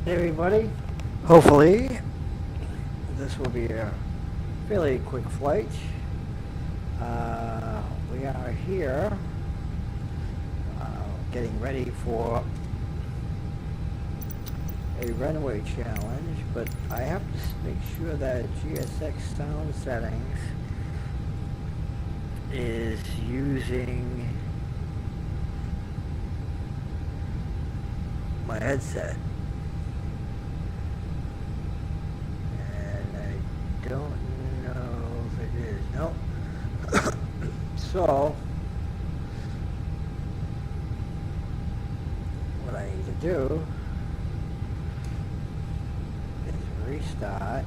Hey everybody, hopefully this will be a fairly quick flight. We are here getting ready for a runway challenge, but I have to make sure that GSX sound settings is using my headset. Don't know if it is. Nope. So what I need to do is restart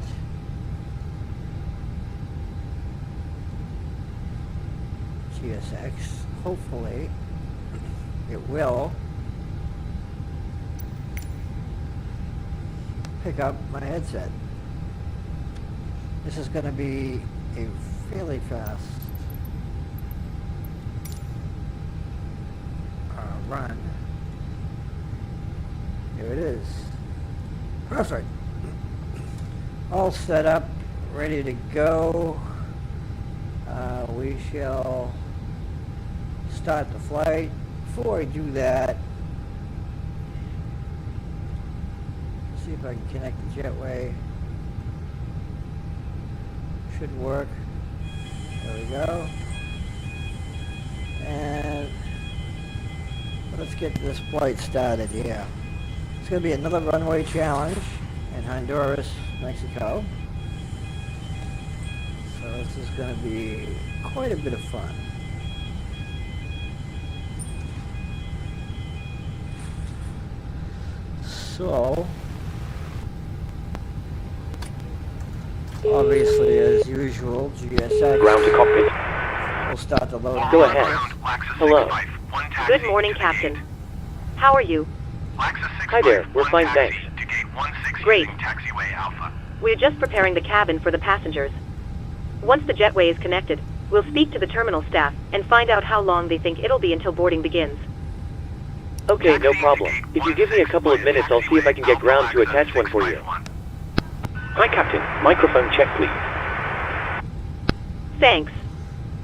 GSX. Hopefully it will pick up my headset. This is going to be a fairly fast run. Here it is. Perfect. All set up, ready to go. We shall start the flight. Before I do that, see if I can connect the jetway. Should work. There we go. And let's get this flight started here. It's going to be another runway challenge in Honduras, Mexico. So this is going to be quite a bit of fun. So obviously, as usual, GSX ground to cockpit. We'll start the load. Go ahead. Hello. Good morning, Captain. How are you? Hi there. We're fine, thanks. Great. We're just preparing the cabin for the passengers. Once the jetway is connected, we'll speak to the terminal staff and find out how long they think it'll be until boarding begins. Okay, no problem. If you give me a couple of minutes, I'll see if I can get ground to attach one for you. Hi, Captain. Microphone check, please. Thanks.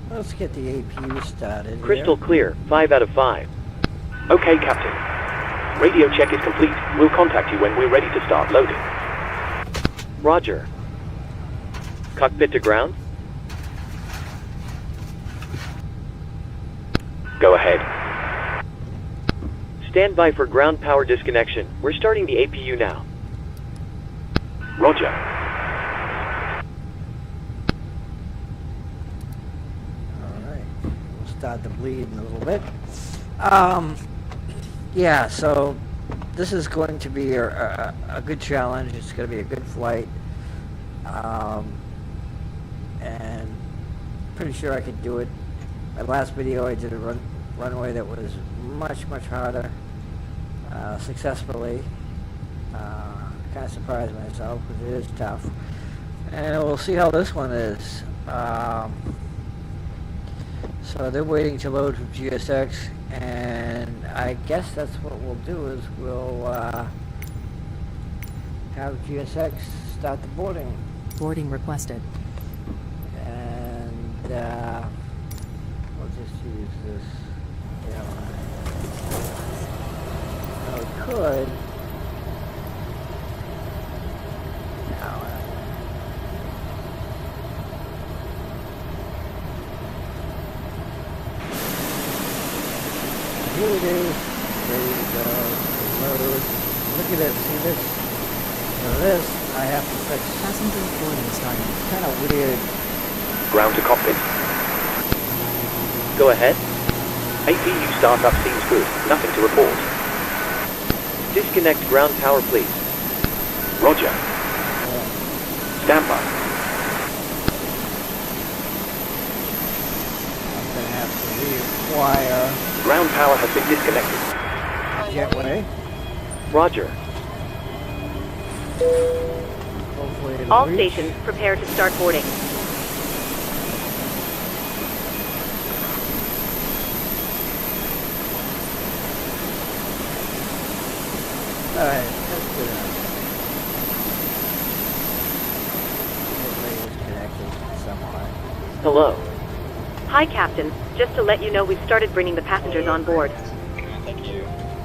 Let's get the APU started. Crystal clear. 5 out of 5. Okay, Captain. Radio check is complete. We'll contact you when we're ready to start loading. Roger. Cockpit to ground? Go ahead. Stand by for ground power disconnection. We're starting the APU now. Roger. Alright, we'll start the bleed in a little bit. Yeah, so this is going to be a good challenge. It's going to be a good flight. And pretty sure I could do it. My last video I did a runway that was much harder successfully. Kind of surprised myself because it is tough, and we'll see how this one is. So they're waiting to load from GSX, and I guess that's what we'll do is we'll have GSX start the boarding. Boarding requested. And we'll just use this airline. Now we could. Here it is, ready to go, load. Look at it, see this? Now this, I have to fix. Passenger boarding starting. It's kind of weird. Ground to cockpit. Go ahead. APU startup seems good. Nothing to report. Disconnect ground power, please. Roger. Stand by. I'm going to have to rewire Ground power has been disconnected. jetway. Roger. Hopefully it'll All reach. stations prepare to start boarding. Alright, that's good enough. Hello. Hi, Captain. Just to let you know, we've started bringing the passengers on board.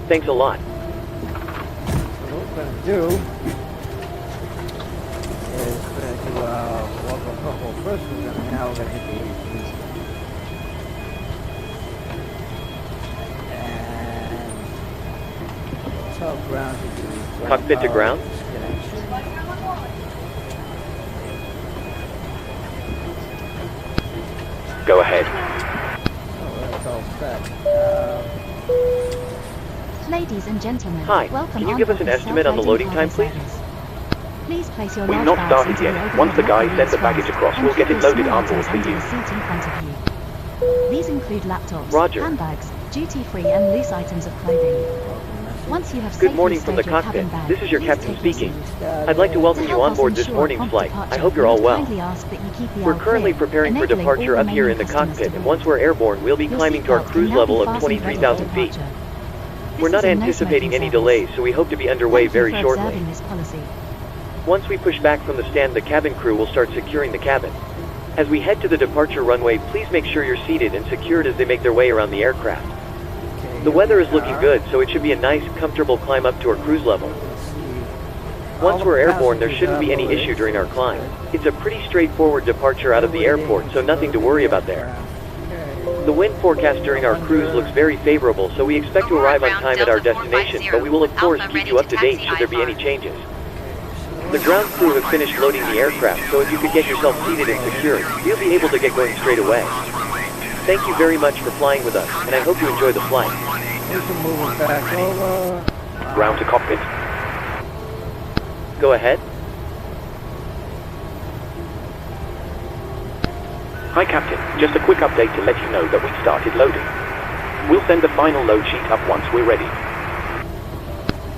Thanks a lot. So what we're going to do is we're going to do welcome purple first. Now we're going to hit the AC. And tell ground to do Cockpit to ground? disconnection. Go ahead. Oh, that's all set. Ladies and gentlemen, Hi, welcome can you give us an board the estimate on the loading time, self-loading please? cargo service. Please place your We've large not bags started into the yet. overhead Once the guy locker sends the units baggage first, across, and we'll get keep it your loaded small on board items for under you. the seat in front of you. These include laptops, Roger. handbags, duty-free and loose items of clothing. Once you have Good safely morning from the stowed your cockpit. cabin bag, This is your please captain take your speaking. seats. I'd like to welcome To you help on us board this ensure morning's prompt flight. departure, I hope you're we all would well. kindly ask that you keep the We're aisle currently clear, preparing for enabling departure all up here in the remaining cockpit, and customers once to we're airborne, we'll be Your climbing to our seatbelt cruise can now level be of fastened ready for 23,000 feet. departure. We're This not is a anticipating no-smoking any service. delays, so we hope to be underway Thank you very for shortly. observing this policy. Once we push back from the stand, the cabin crew will start securing the cabin. As we head to the departure runway, please make sure you're seated and secured as they make their way around the aircraft. Okay, The weather is here we looking are. good, so it should be a nice, comfortable climb up to our cruise level. Let's see. Once All we're the airborne, there passengers shouldn't be any loaded. issue during our climb. It's a pretty straightforward departure out of the airport, so nothing to worry about there. The wind forecast during our cruise looks very favorable, so we expect to arrive on time at our destination, but we will of course keep you up to date should there be any changes. The ground crew have finished loading the aircraft, so if you could get yourself seated and secured, you'll be able to get going straight away. Thank you very much for flying with us, and I hope you enjoy the flight. We can move it back over. Ground to cockpit. Go ahead. Hi Captain, just a quick update to let you know that we've started loading. We'll send the final load sheet up once we're ready.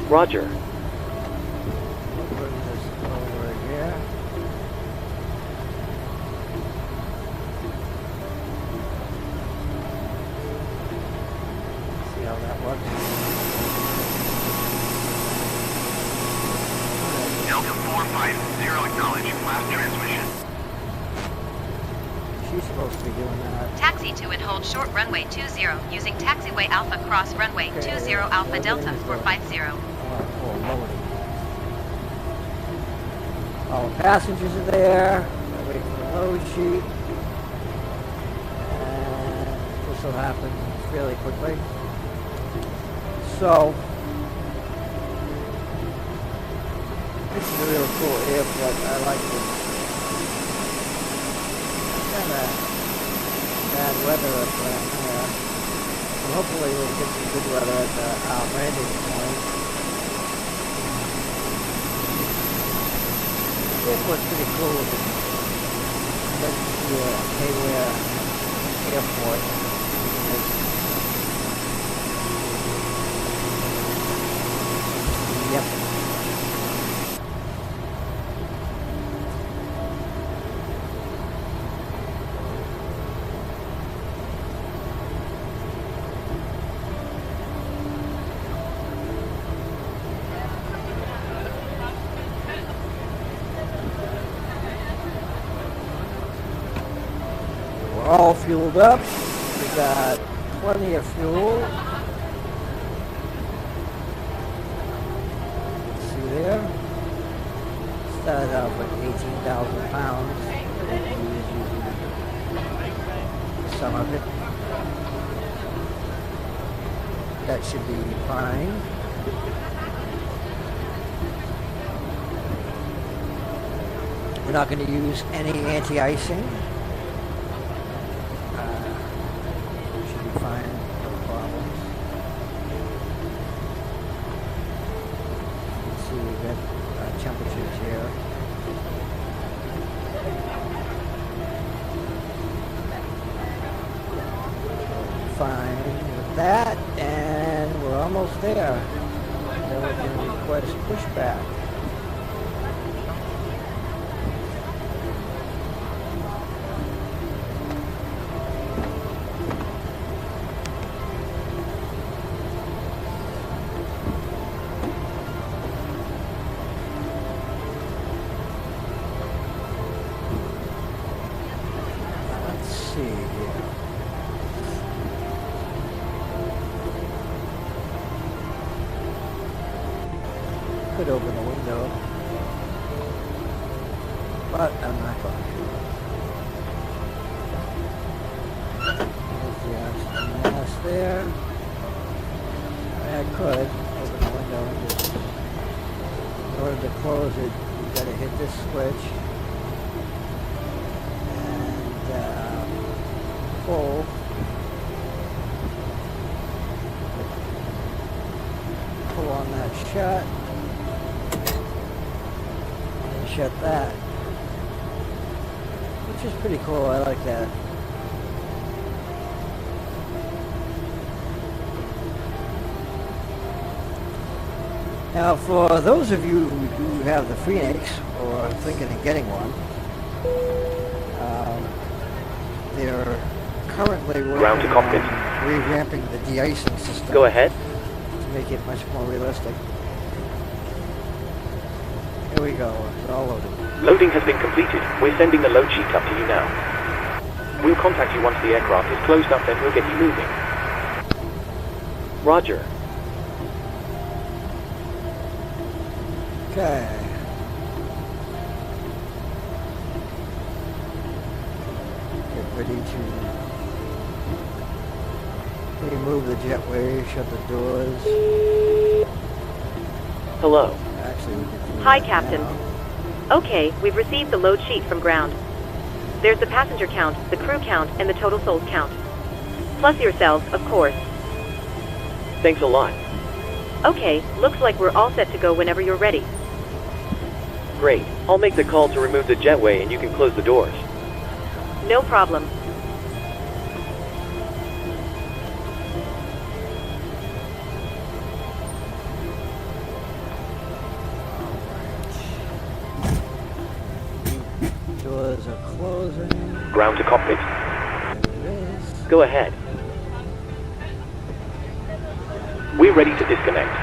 Roger. Bring this over here. See how that works. Delta 450 acknowledge last transmission. She's supposed to be doing that. Taxi to and hold short runway 20 using taxiway Alpha cross runway 20 Alpha Delta 450. Loading. All the passengers are there. They're waiting for the load sheet. And this will happen fairly quickly. So, this is a real cool airport. I like it. Kind of bad weather up there. So hopefully we'll get some good weather at the landing point. The airport's pretty cool. That's the Hayware Airport. Yep. We're all fueled up. We got plenty of fuel. See there? Started out with 18,000 pounds. And we was using some of it. That should be fine. We're not going to use any anti-icing. Should be fine, no problems. Let's see, we've got temperatures here. Fine with that, and we're almost there. Then we can request pushback. could open the window, but I'm not going to. There's the oxygen mask there. I could open the window and just, in order to close it, you've got to hit this switch and pull. Pull on that shut and shut that, which is pretty cool. I like that. Now, for those of you who do have the Fenix or are thinking of getting one, they're currently Ground to working cockpit. on revamping the de-icing system. Go ahead. To make it much more realistic. Here we go. It's all loaded. Loading has been completed. We're sending the load sheet up to you now. We'll contact you once the aircraft is closed up, and we'll get you moving. Roger. Okay. Get ready to remove the jetway, shut the doors. Hello. Actually, we can do Hi, that Captain. now. Okay, we've received the load sheet from ground. There's the passenger count, the crew count, and the total souls count. Plus yourselves, of course. Thanks a lot. Okay, looks like we're all set to go whenever you're ready. Great. I'll make the call to remove the jetway, and you can close the doors. No problem. Doors are closing. Ground to cockpit. There it is. Go ahead. We're ready to disconnect.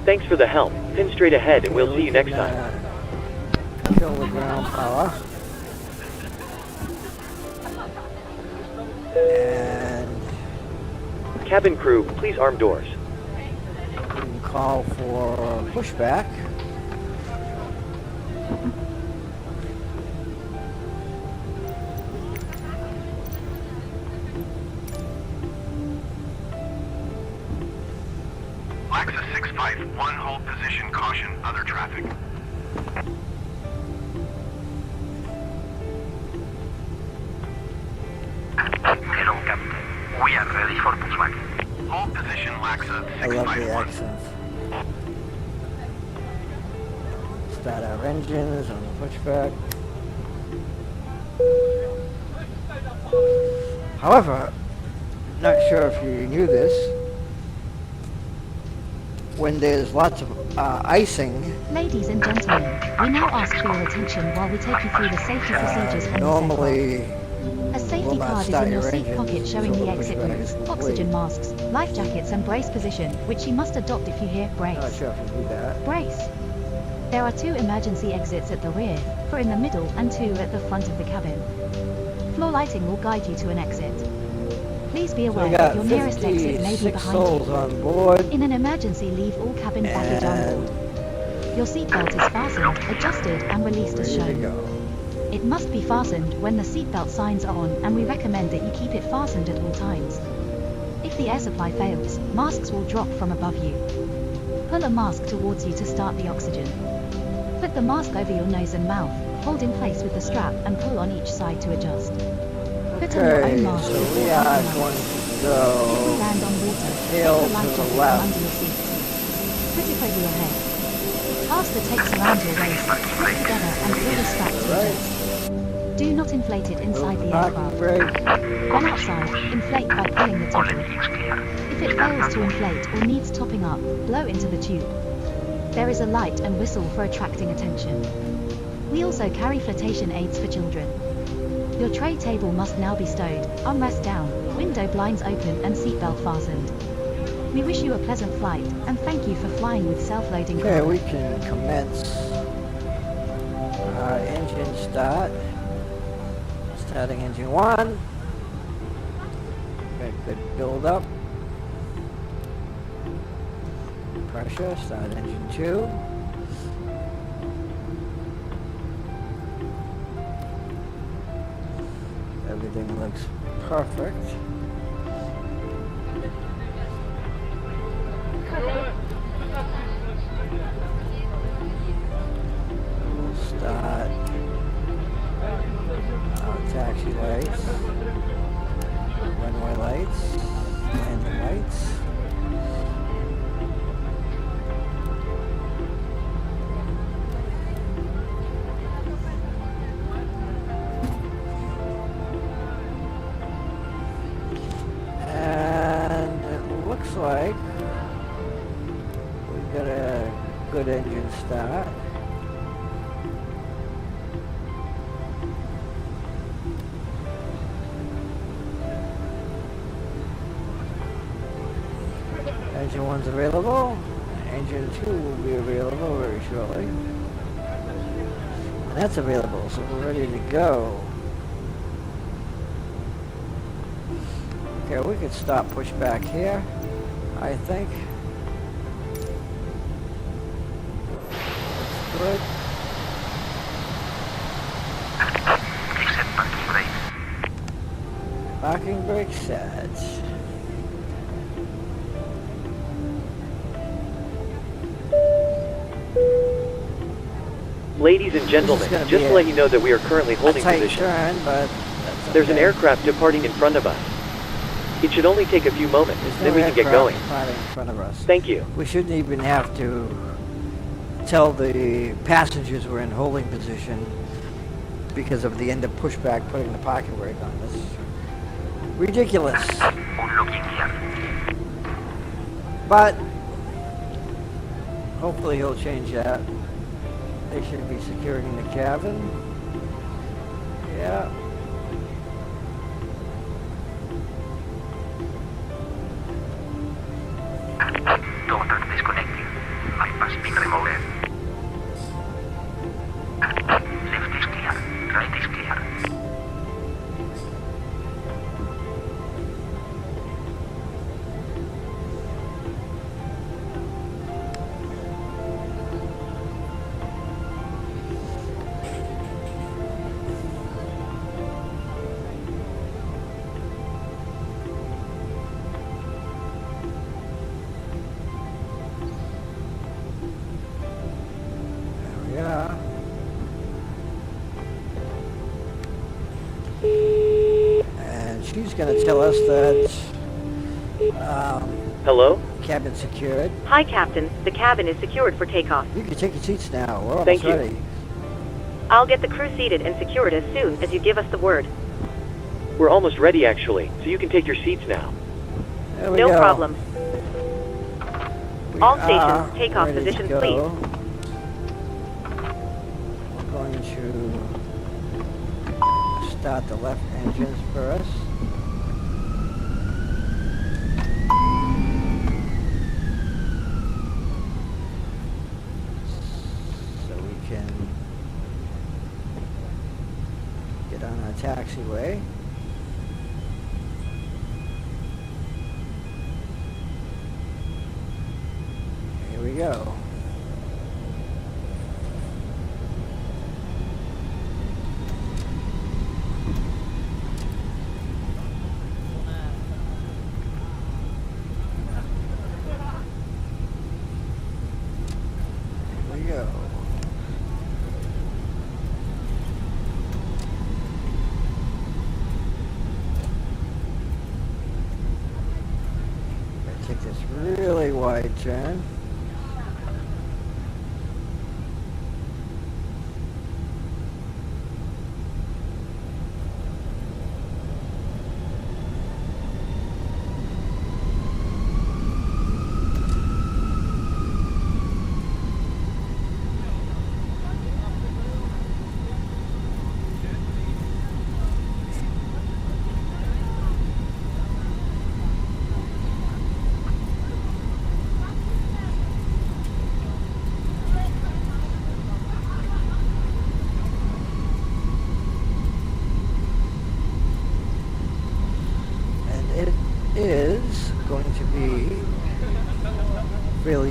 Thanks for the help. Pin straight ahead, and we'll see you next time. Kill the ground power. And Cabin crew, please arm doors. we can call for pushback. Laxa 651, hold position, caution, other traffic. Hello, Captain. We are ready for pushback. Hold position, Laxa I love the 651. accents. Start our engines on the pushback. However, not sure if you knew this, when there's lots of icing, Ladies and gentlemen, we now ask for your attention while we take you through the safety procedures on this normally aircraft. A safety will not card is start in your your seat engines pocket showing until the the exit pushback routes, is complete. oxygen masks, life jackets and brace position, which you must adopt if you hear not brace. sure if you do that. Brace. There are 2 emergency exits at the rear, 4 in the middle and 2 at the front of the cabin. Floor lighting will guide you to an exit. Please be So we aware that got your nearest exit may be 56 behind souls you. on board, In an emergency, leave all cabin baggage on and board. Your seatbelt is fastened, adjusted and released as ready to shown. go. It must be fastened when the seatbelt signs are on, and we recommend that you keep it fastened at all times. If the air supply fails, masks will drop from above you. Pull a mask towards you to start the oxygen. Put the mask over your nose and mouth, hold in place with the strap and pull on each side to adjust. Put on your Okay, own mask so before we are landing. going to If you go land on water, tail take the life to the jacket left. from under your seat. Put it over your head. Pass the tapes around your waist, put together and pull the strap to Right. adjust. Do not inflate it inside the Parking aircraft. brake. When outside, inflate by pulling the toggle. If it fails to inflate or needs topping up, blow into the tube. There is a light and whistle for attracting attention. We also carry flotation aids for children. Your tray table must now be stowed, armrest down, window blinds open and seatbelt fastened. We wish you a pleasant flight, and thank you for flying with self-loading Okay, cargo. we can commence our engine start. Starting engine 1. Got good build up. pressure. Start engine 2. Everything looks perfect. We'll start our taxiways, runway lights, landing lights. Like we got a good engine start. Engine 1's available. Engine 2 will be available very shortly. And that's available, so we're ready to go. Okay, we could stop pushback here, I think. That's good. Exit parking brake. Parking brake set. Ladies and gentlemen, just to let you know that we are currently holding tight position. turn, but that's There's an okay. aircraft departing in front of us. It should only take a few moments, There's then no we can get aircraft going. departing in front of us. Thank you. We shouldn't even have to tell the passengers we're in holding position because of the end of pushback putting the parking brake on. This is ridiculous. Unlocking gear. But hopefully he'll change that. They should be securing the cabin. Yeah. Door track disconnected. Bypass pin remover. Left is clear. Right is clear. Yeah. And she's going to tell us that Hello? cabin secured. Hi, Captain. The cabin is secured for takeoff. You can take your seats now. We're almost Thank you. ready. I'll get the crew seated and secured as soon as you give us the word. We're almost ready, actually, so you can take your seats now. There we No go. problem. We All are stations, takeoff ready to positions, go. please. We're going to start the left engines first. So we can get on our taxiway. Here we go. Here we go. Gotta take this really wide turn.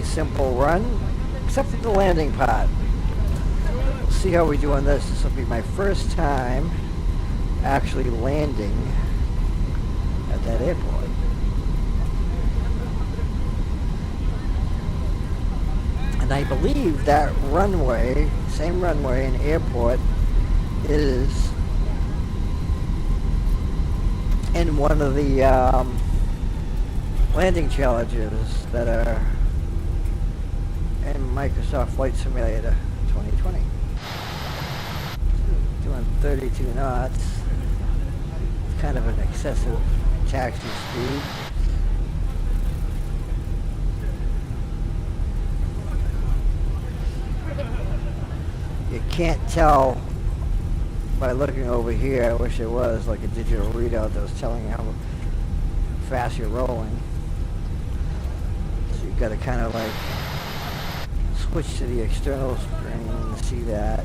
fairly simple run, except for the landing part. We'll see how we do on this. This will be my first time actually landing at that airport. And I believe that runway, same runway and airport, is in one of the landing challenges that are in Microsoft Flight Simulator 2020. Doing 32 knots. It's kind of an excessive taxi speed. You can't tell by looking over here. I wish it was like a digital readout that was telling you how fast you're rolling. So you've got to kind of like switch to the external screen and see that.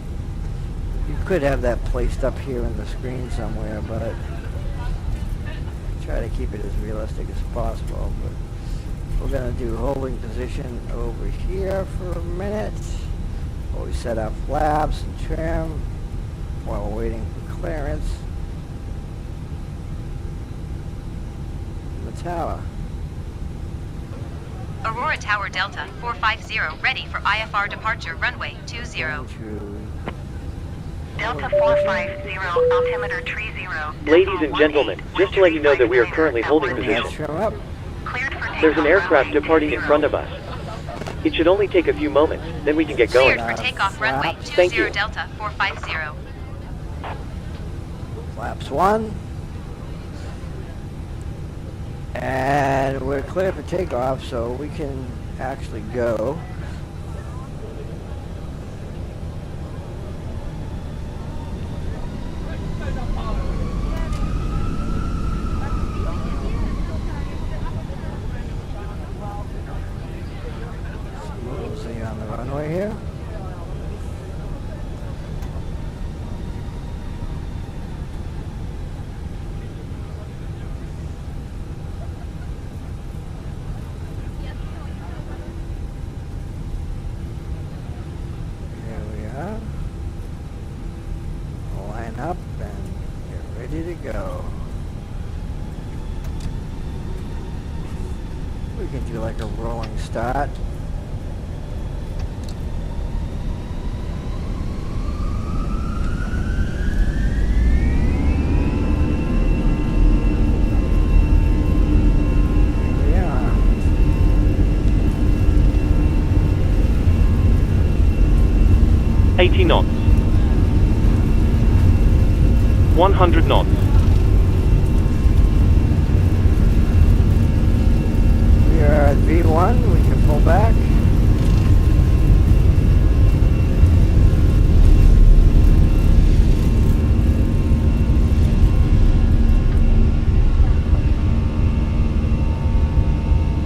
You could have that placed up here in the screen somewhere, but try to keep it as realistic as possible. But we're going to do holding position over here for a minute while we set up flaps and trim while we're waiting for clearance in the tower. Aurora Tower Delta 450 ready for IFR departure runway 20. Delta 450, altimeter 30. Ladies and gentlemen, just to let you know that we are currently holding position. Trim up. Cleared for takeoff. There's an aircraft departing in front of us. It should only take a few moments, then we can get going. Cleared for takeoff runway Thank 20 you. Delta 450. Flaps 1. And we're clear for takeoff, so we can actually go. See on the runway here. Up and get ready to go. We can do like a rolling start. Yeah. Yeah. 80 knots. 100 knots. We are at V1, we can pull back.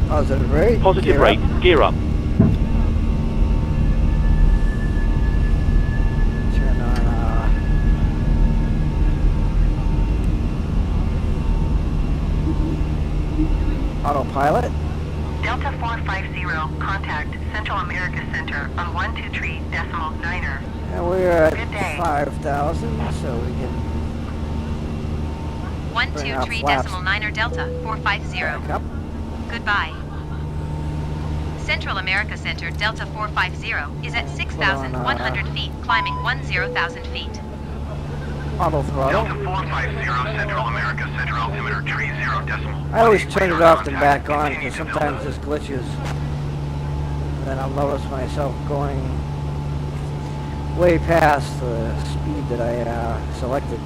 Positive rate. Positive rate. Gear up. Turn on autopilot. Delta 450, contact Central America Center on 123.9er. And we're Good day. at 5,000, so we can 123.9er Delta 450. back up. Goodbye. Central America Center Delta 450 is at 6,100 feet, climbing 10,000 feet. Auto throttle. Delta 450, Central America Center, altimeter 30 decimal. I always turn it off and back on because sometimes this glitches. And then I'll notice myself going way past the speed that I selected.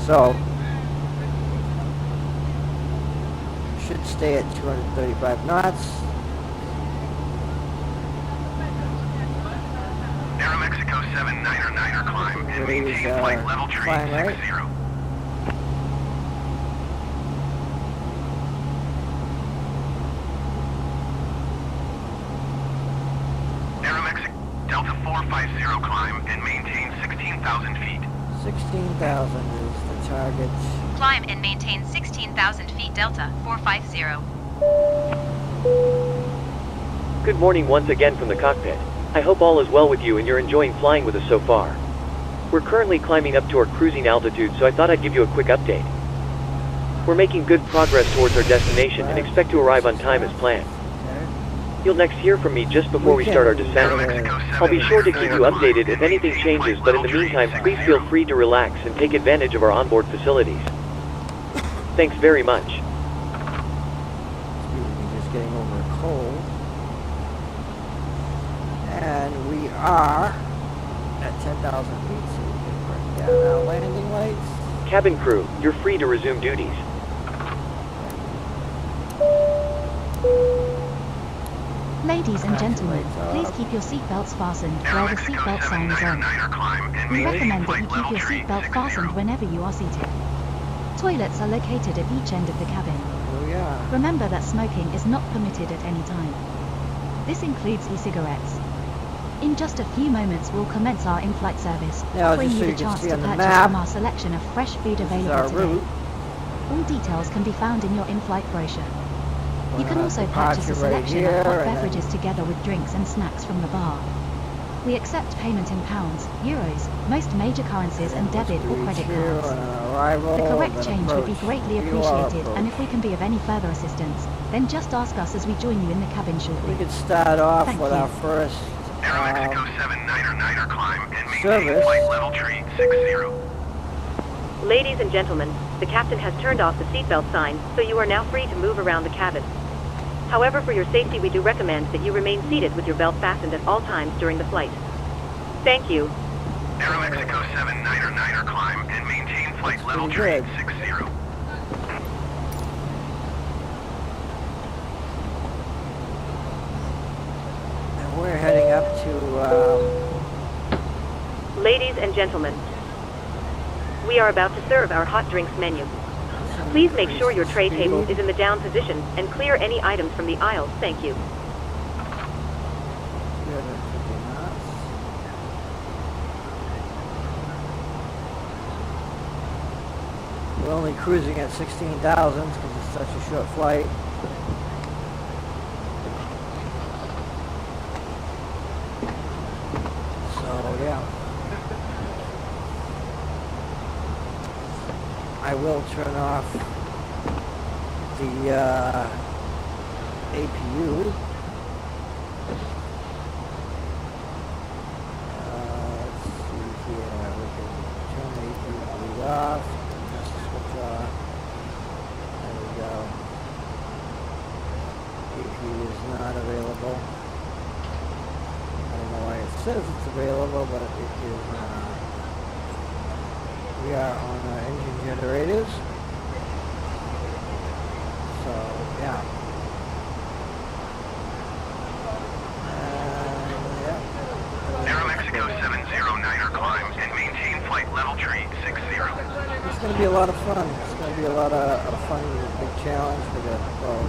So, should stay at 235 knots. Aero Mexico 799er climb and Raise, maintain flight level climb right. 360. Aero Mexico Delta 450 climb and maintain 16,000 feet. 16,000 is the target. Climb and maintain 16,000 feet Delta 450. Good morning once again from the cockpit. I hope all is well with you and you're enjoying flying with us so far. We're currently climbing up to our cruising altitude, so I thought I'd give you a quick update. We're making good progress towards our destination and expect to arrive on time as planned. You'll next hear from me just before we start our descent. I'll be sure to keep you updated if anything changes, but in the meantime, please feel free to relax and take advantage of our onboard facilities. Thanks very much. Excuse me, just getting over a cold. And we are at 10,000 feet, so we can bring down our landing lights. Cabin crew, you're free to resume duties. Ladies and gentlemen, please keep your seatbelts fastened where the seatbelt sign is on. We recommend that you keep your seatbelt fastened whenever you are seated. Toilets are located at each end of the cabin. Oh yeah. Remember that smoking is not permitted at any time. This includes e-cigarettes. In just a few moments we'll commence our in-flight service, Now, offering just so you you the can chance see to on the purchase map, from our selection of fresh food This is our available today. route. All details can be found in your in-flight brochure. You can also purchase a departure right selection here, of hot and then- beverages together with drinks and snacks from the bar. We accept payment in pounds, euros, most major currencies and debit or credit cards. The correct change would be greatly appreciated, and if we can be of any further assistance, then just ask us as we join you in the cabin We shortly. could start off Thank with you. our first Aeromexico 79er climb and maintain service. flight level tree 60. Ladies and gentlemen, the captain has turned off the seatbelt sign, so you are now free to move around the cabin. However, for your safety, we do recommend that you remain seated with your belt fastened at all times during the flight. Thank you. Aeromexico 79er climb and maintain flight level pretty tree good. 60. And we're heading up to, Ladies and gentlemen, we are about to serve our hot drinks menu. Please make sure your tray table is in the down position and clear any items from the aisles. Thank you. 350 knots. We're only cruising at 16,000 because it's such a short flight. So yeah. I will turn off the APU. Let's see here. We can turn the APU off. Just switch off. There we go. APU is not available. I don't know why it says it's available, but it is not. We are on our engine generators. So, yeah. Aeromexico 709er climb and maintain flight level tree 60. It's going to be a lot of fun. It's going to be a lot of fun, big challenge for the, well,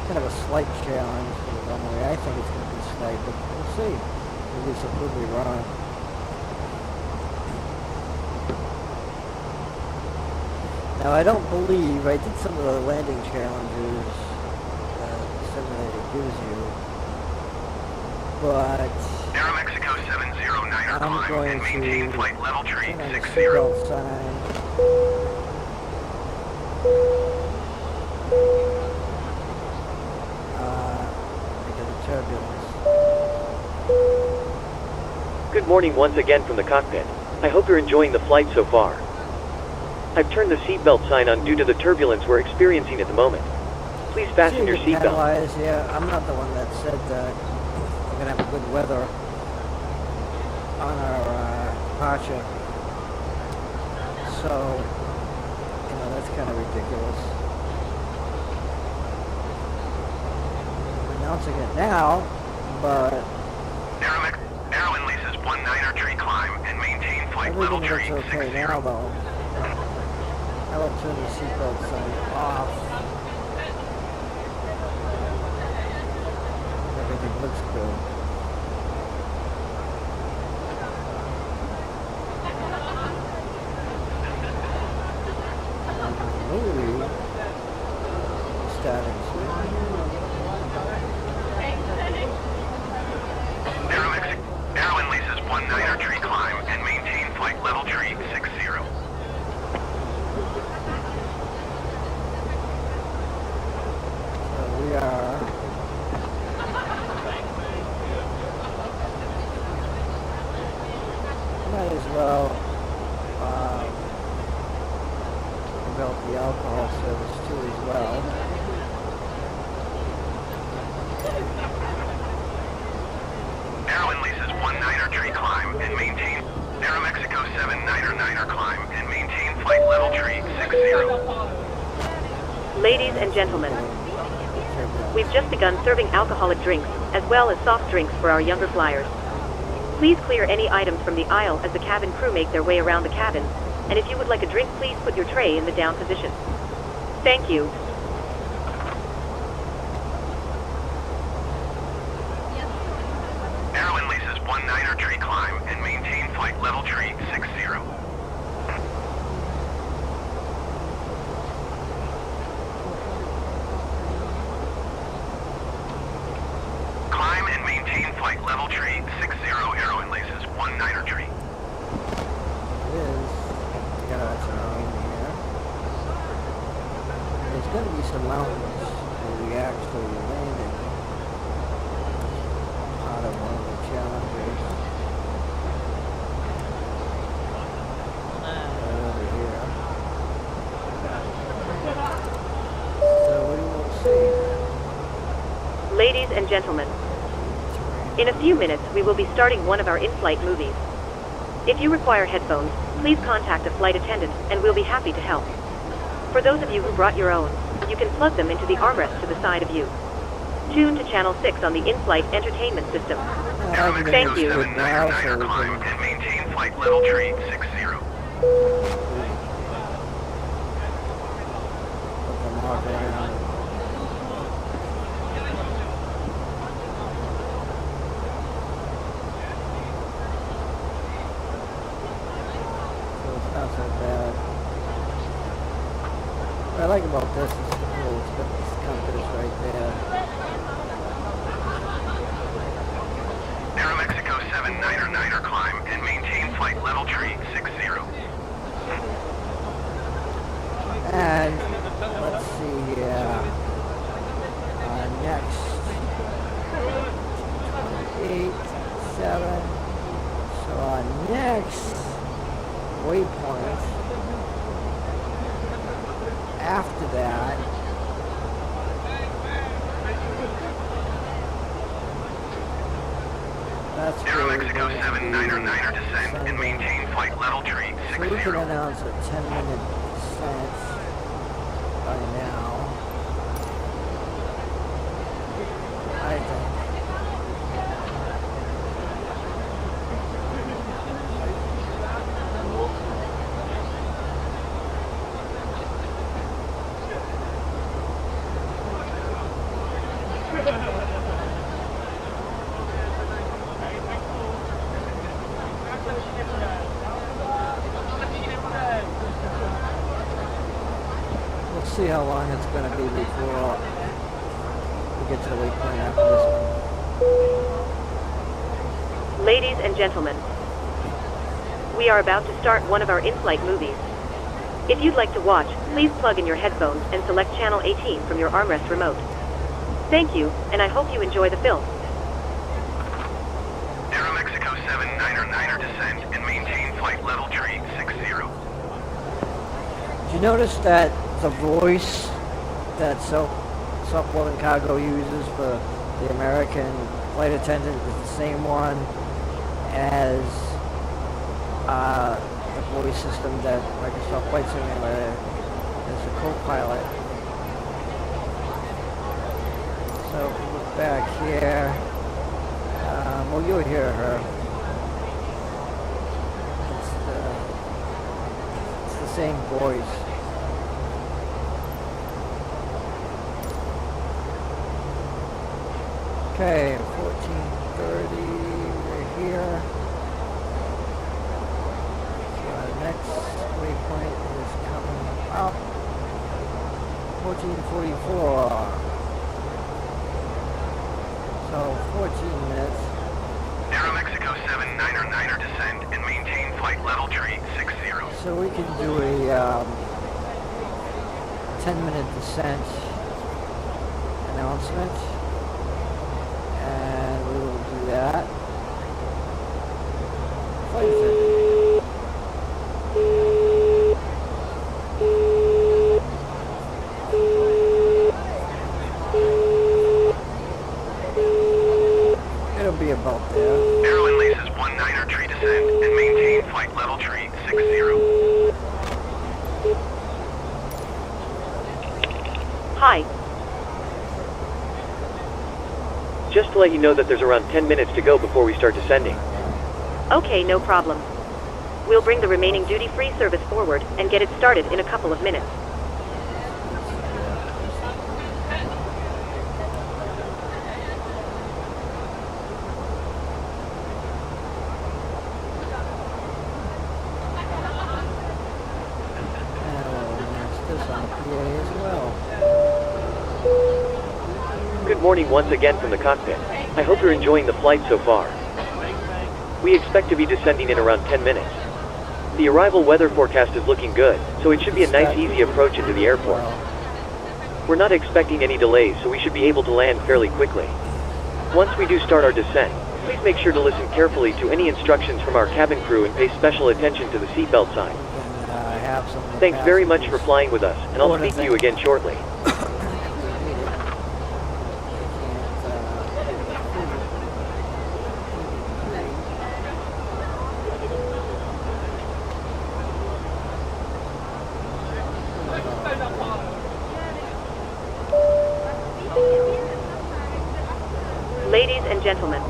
kind of a slight challenge for the runway. I think it's going to be slight, but we'll see. Maybe it's completely wrong. Now, I don't believe, I did some of the landing challenges the simulator gives you, but Aeromexico 709er I'm climb going and maintain to flight level tree turn on the 60. seatbelt sign. Because of turbulence. Good morning once again from the cockpit. I hope you're enjoying the flight so far. I've turned the seatbelt sign on due to the turbulence we're experiencing at the moment. Please fasten your seatbelt. Analyze, yeah, I'm not the one that said that we're going to have good weather on our departure. So, you know, that's kind of ridiculous. I'm announcing it now, but Aero Leases 19er tree climb and maintain flight level everything tree looks okay 60. now, though. I will turn the seatbelt sign off. Everything looks good. Movie starting soon. well, about the alcohol service too as well. Aeroinleases 19er tree climb and maintain. Aeromexico 79er climb and maintain flight level tree 60. Ladies and gentlemen, we've just begun serving alcoholic drinks, as well as soft drinks for our younger flyers. Please clear any items from the aisle as the cabin crew make their way around the cabin, and if you would like a drink, please put your tray in the down position. Thank you. Aeroinleases 19er tree climb and maintain flight level tree 60. Climb and maintain flight level tree 60. Aeroinleases 19er tree. It is. You gotta have some rain here. There's gonna be some mountains where we actually landed. Part of one of the challenges. Right over here. So we will see. Ladies and gentlemen, in a few minutes we will be starting one of our in-flight movies. If you require headphones, please contact a flight attendant and we'll be happy to help. For those of you who brought your own, you can plug them into the armrest to the side of you. Tune to channel 6 on the in-flight entertainment system. Thank you. 79er climb and maintain flight level tree 60. Put the marker around. So it's not so bad. What I like about this is it's got this compass right there. Aeromexico 79er climb and maintain flight level tree 60. And let's see here. Next 8, 7. So our next waypoint after that that's where we're Aeromexico going to 79er descend and descending. maintain flight level tree So we 60. can announce a 10-minute descent by now. I think. We'll see how long it's going to be before we get to the waypoint after this one. Ladies and gentlemen, we are about to start one of our in-flight movies. If you'd like to watch, please plug in your headphones and select channel 18 from your armrest remote. Thank you, and I hope you enjoy the film. Aeromexico 79er descend and maintain flight level tree 60. Did you notice that the voice that Self-Loading Cargo uses for the American flight attendant is the same one as the voice system that Microsoft Flight Simulator is a co-pilot. So if we look back here, well, you'll hear her. It's the same voice. Okay, 1430, we're here. So our next waypoint is coming up. 1444. So 14 minutes. Aeromexico 79er descend and maintain flight level tree 60. So we can do a 10-minute descent announcement. And we will do that. Flight attendant. it'll be about there. Maryland laces 19er tree descent and maintain flight level tree 60. Hi. Just to let you know that there's around 10 minutes to go before we start descending. Okay, no problem. We'll bring the remaining duty-free service forward and get it started in a couple of minutes. Good morning once again from the cockpit. I hope you're enjoying the flight so far. We expect to be descending in around 10 minutes. The arrival weather forecast is looking good, so it should be a nice easy approach into the airport. We're not expecting any delays, so we should be able to land fairly quickly. Once we do start our descent, please make sure to listen carefully to any instructions from our cabin crew and pay special attention to the seatbelt sign. Thanks very much for flying with us, and I'll speak to you again shortly. Ladies and gentlemen,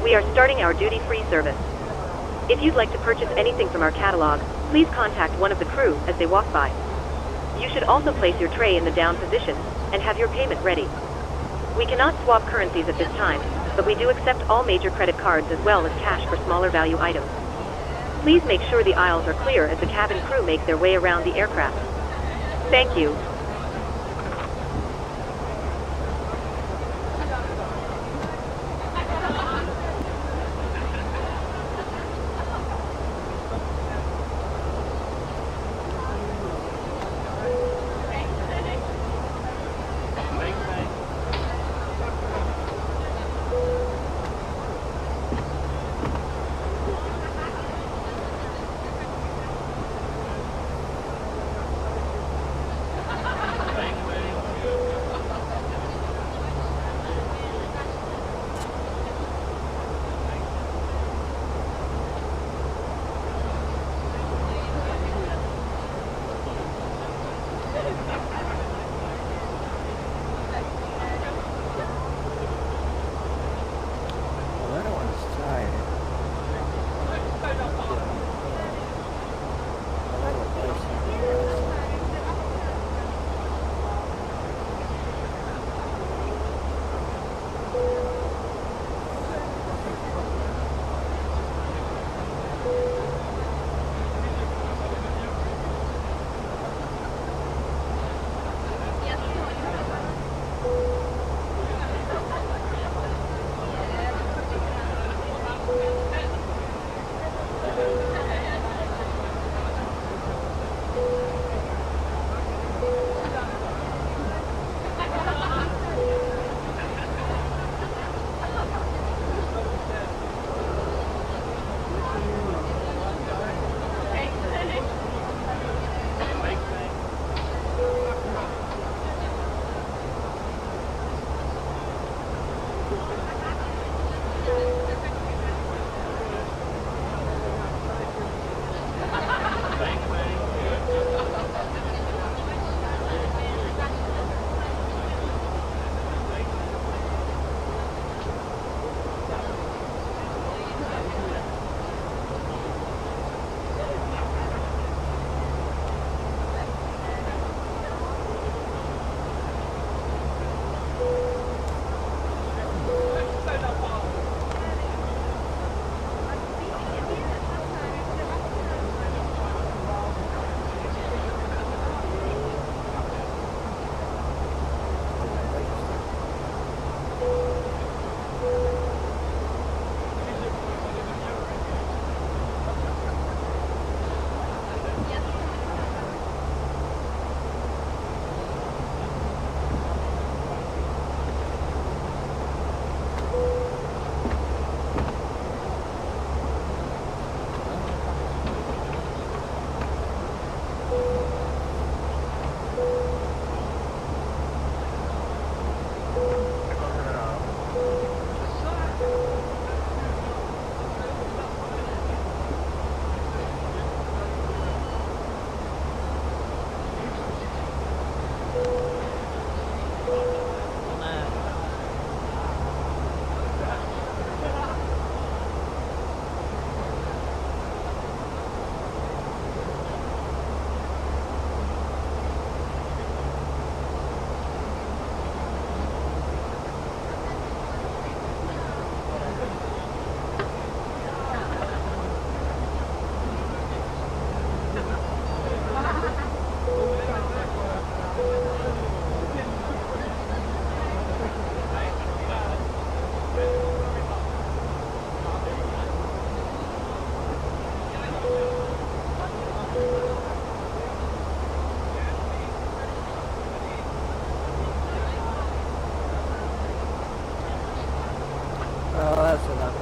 we are starting our duty-free service. If you'd like to purchase anything from our catalog, please contact one of the crew as they walk by. You should also place your tray in the down position and have your payment ready. We cannot swap currencies at this time, but we do accept all major credit cards as well as cash for smaller value items. Please make sure the aisles are clear as the cabin crew make their way around the aircraft. Thank you.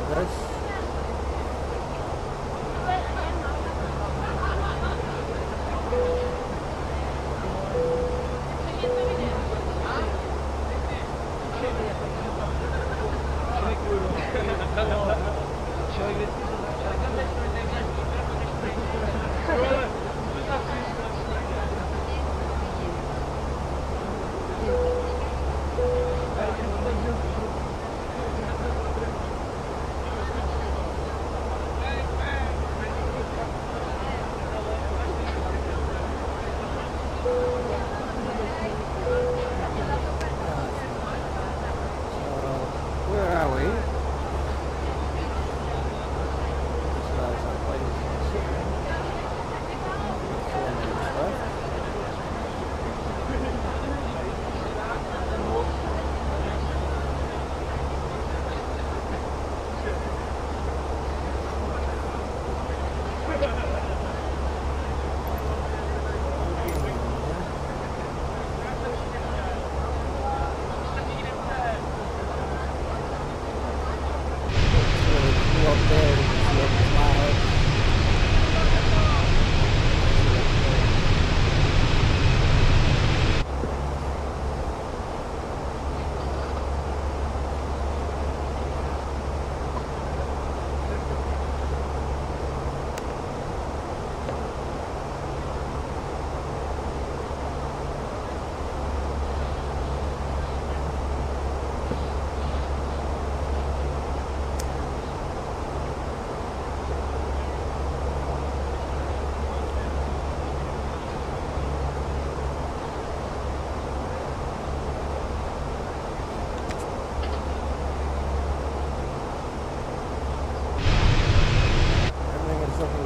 this.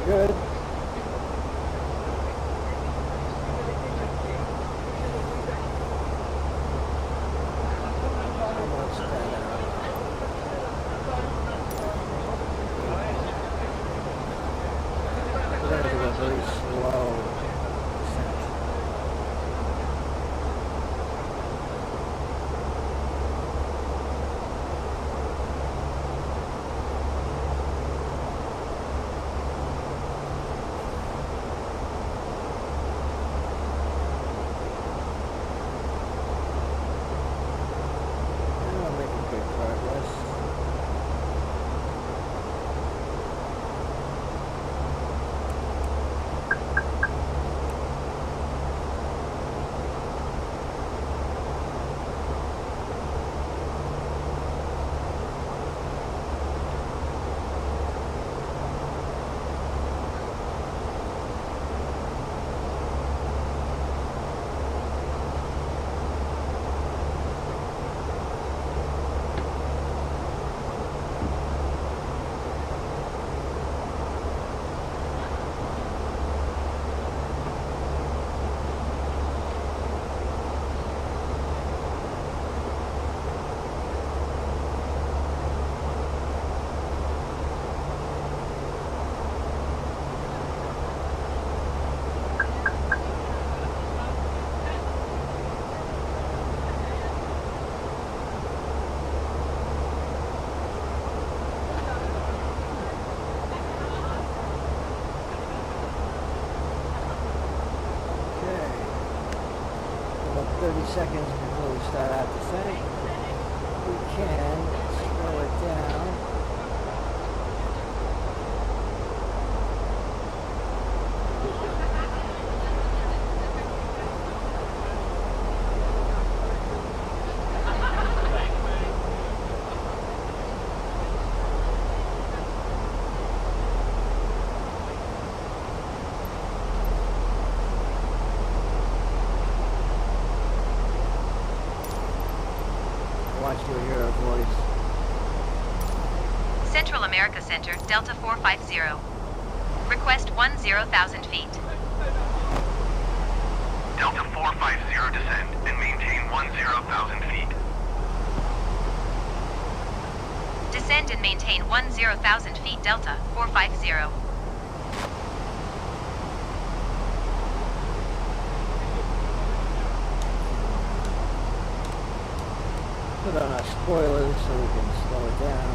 Good. Very slow descent. About 30 seconds before we start out descent. We can slow it down. Watch you hear our voice. Central America Center, Delta 450. Request 10,000 feet. Delta 450 descend and maintain 10,000 feet. Descend and maintain 10,000 feet, Delta 450. Put on our spoilers so we can slow it down.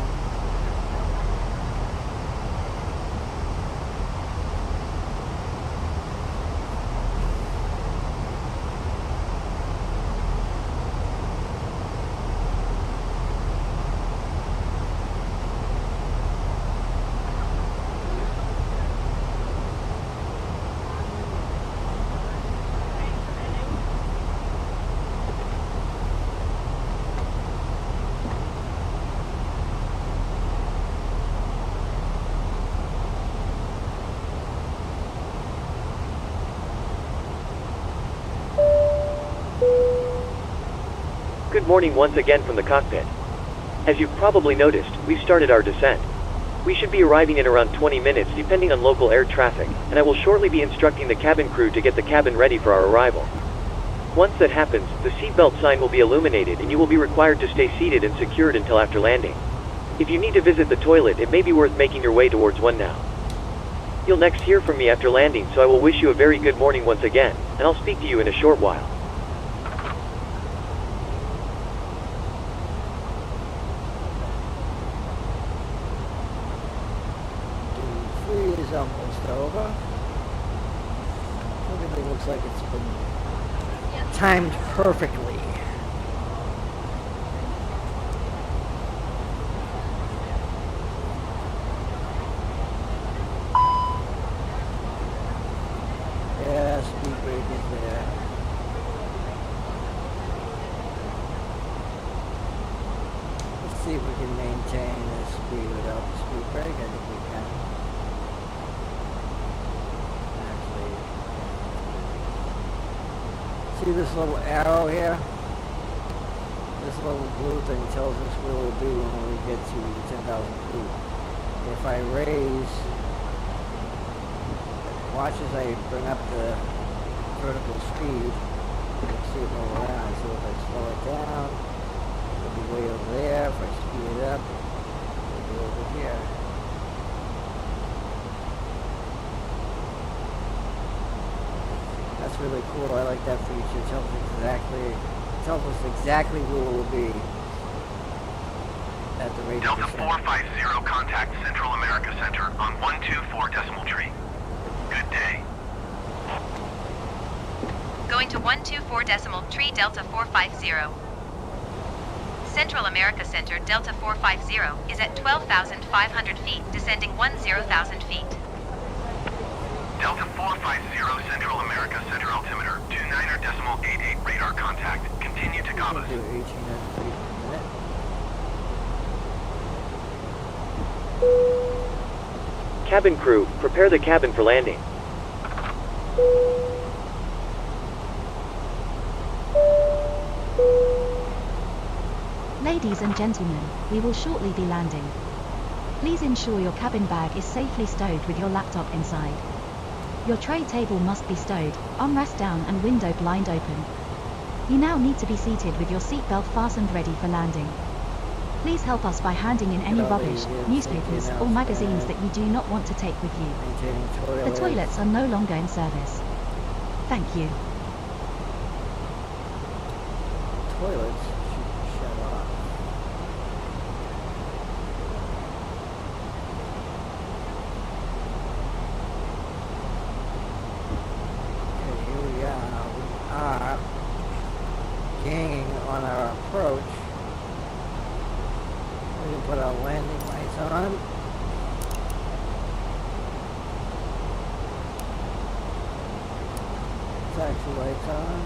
Good morning once again from the cockpit. As you've probably noticed, we've started our descent. We should be arriving in around 20 minutes depending on local air traffic, and I will shortly be instructing the cabin crew to get the cabin ready for our arrival. Once that happens, the seatbelt sign will be illuminated and you will be required to stay seated and secured until after landing. If you need to visit the toilet, it may be worth making your way towards one now. You'll next hear from me after landing, so I will wish you a very good morning once again, and I'll speak to you in a short while. The 3 is almost over. Everything looks like it's been timed perfectly. Yeah, speed brake is there. Let's see if we can maintain this speed without the speed brake. I think we can. Actually, see this little arrow here? This little blue thing tells us where we'll be when we get to 10,000 feet. If I raise, watch as I bring up the vertical speed, you'll see it move around. So if I slow it down, it'll be way over there. If I speed it up, it'll be over here. That's really cool. I like that feature. It tells us exactly where we'll be at the rate of Delta 450, contact Central America Center on 124 decimal tree. Good day. Going to 124 decimal tree Delta 450. Central America Center Delta 450 is at 12,500 feet, descending 10,000 feet. Delta 450 Central America Center altimeter 29.88 radar contact. Continue to We'll Cabo. do 1,800 feet per minute. Cabin crew, prepare the cabin for landing. Ladies and gentlemen, we will shortly be landing. Please ensure your cabin bag is safely stowed with your laptop inside. Your tray table must be stowed, armrest down and window blind open. You now need to be seated with your seatbelt fastened ready for landing. Please help us by handing in any rubbish, newspapers or magazines that you do not want to take with you. Maintaining The toilets. toilets are no longer in service. Thank you. Toilets should shut off. Okay, here we are. We are gaining on our approach. We can put our landing lights on. Taxi lights on.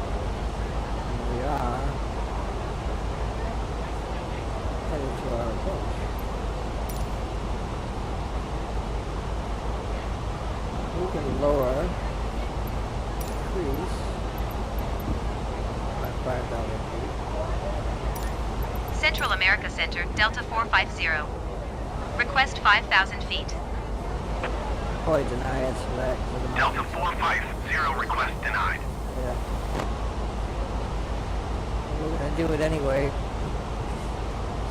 We are headed to our approach. We can lower, increase by 5,000 feet. Central America Center Delta 450. Request 5,000 feet. Probably deny it for that. 'Cause of the Delta mountains. 450 request denied. Yeah. We're gonna do it anyway.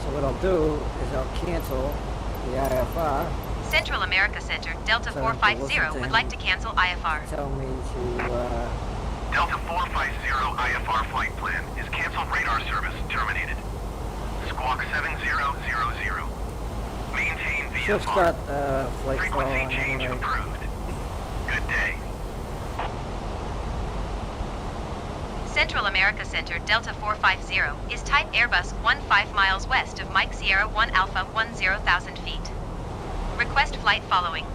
So what I'll do is I'll cancel the IFR. Central America Center Delta So I have to listen 450 to would him. like to cancel IFR. Tell me to Delta 450 IFR flight plan is canceled radar service terminated. Squawk 7000. Maintain she'll VFR. start flight Frequency following change anyway. approved. Good day. Central America Center Delta 450 is type Airbus 15 miles west of Mike Sierra 1 Alpha 10,000 feet. Request flight following.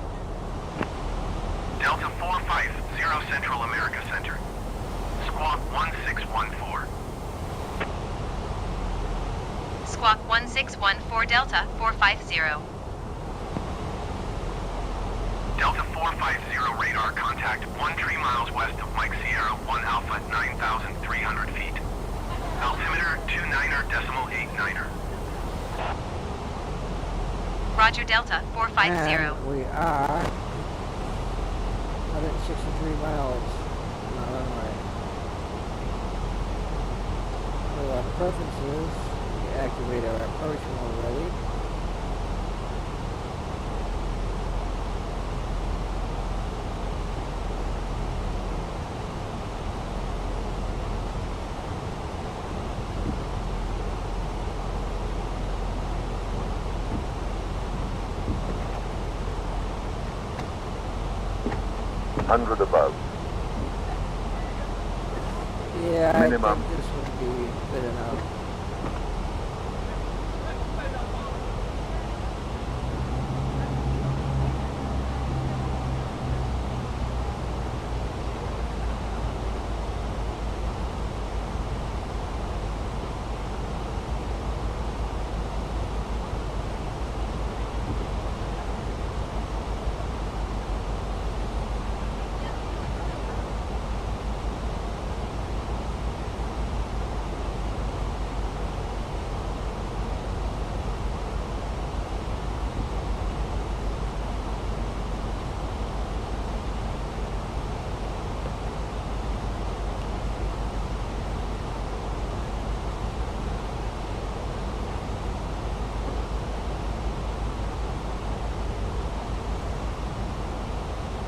Delta 450 Central America Center. Squawk 1614. Squawk 1614 Delta 450. Delta 450 radar contact 13 miles west of Mike Sierra 1 Alpha 9,300 feet. Altimeter 29.89er. Roger Delta 450. And we are 163 miles on the runway. For our preferences, we activate our approach already. Hundred above. Yeah, Minimum. I think this would be good enough.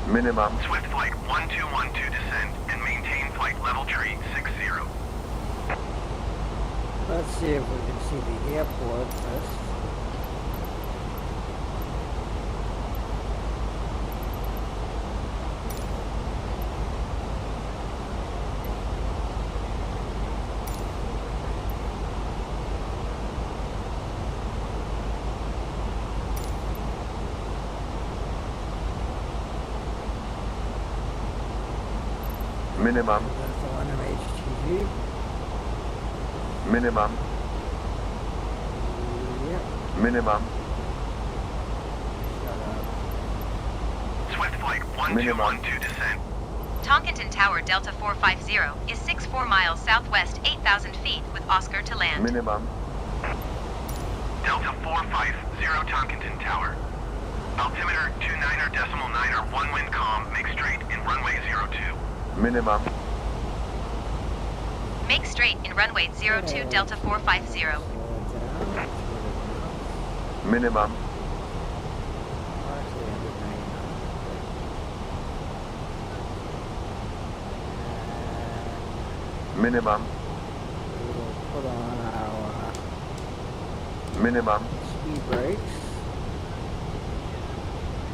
Minimum. Swift flight 1212 descend and maintain flight level tree 60. Let's see if we can see the airport first. Minimum. That's the one MHTG. Minimum. Yep. Minimum. Shut up. Swift flight 1212 descend. Toncontin Tower Delta 450 is 64 miles southwest 8,000 feet with Oscar to land. Minimum. Delta 450 Toncontin Tower. Altimeter 29.9er 1 wind calm, make straight in runway 02. Minimum. Make straight in runway 02 Delta 450. Slow it down. Minimum. Actually, 199. Minimum. We'll put on our Minimum. speed brakes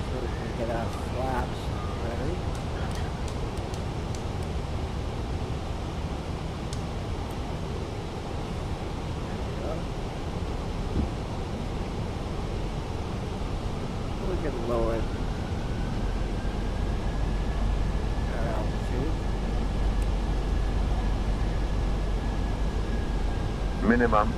so we can get our flaps ready. There we go. We can lower it at altitude. Minimum.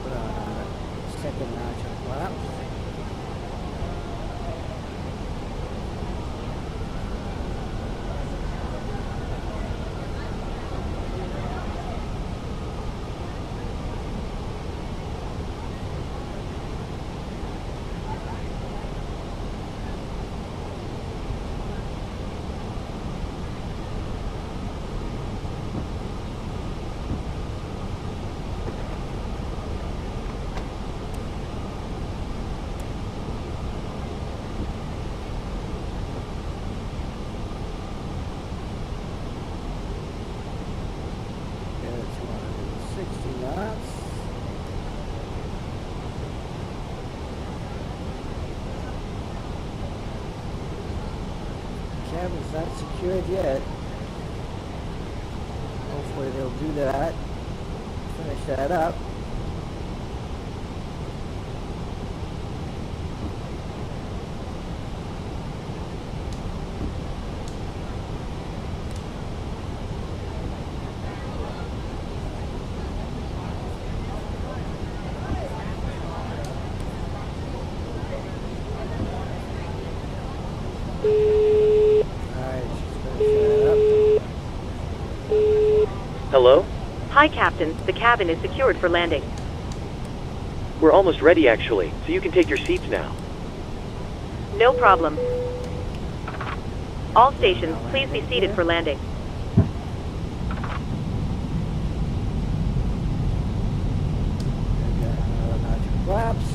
Put on our second notch of flaps. Get it to 160 knots. Cabin's not secured yet. Hopefully they'll do that Finish that up. Hello? Hi, Captain. The cabin is secured for landing. We're almost ready, actually, so you can take your seats now. No problem. All stations, please be seated for landing. Flaps.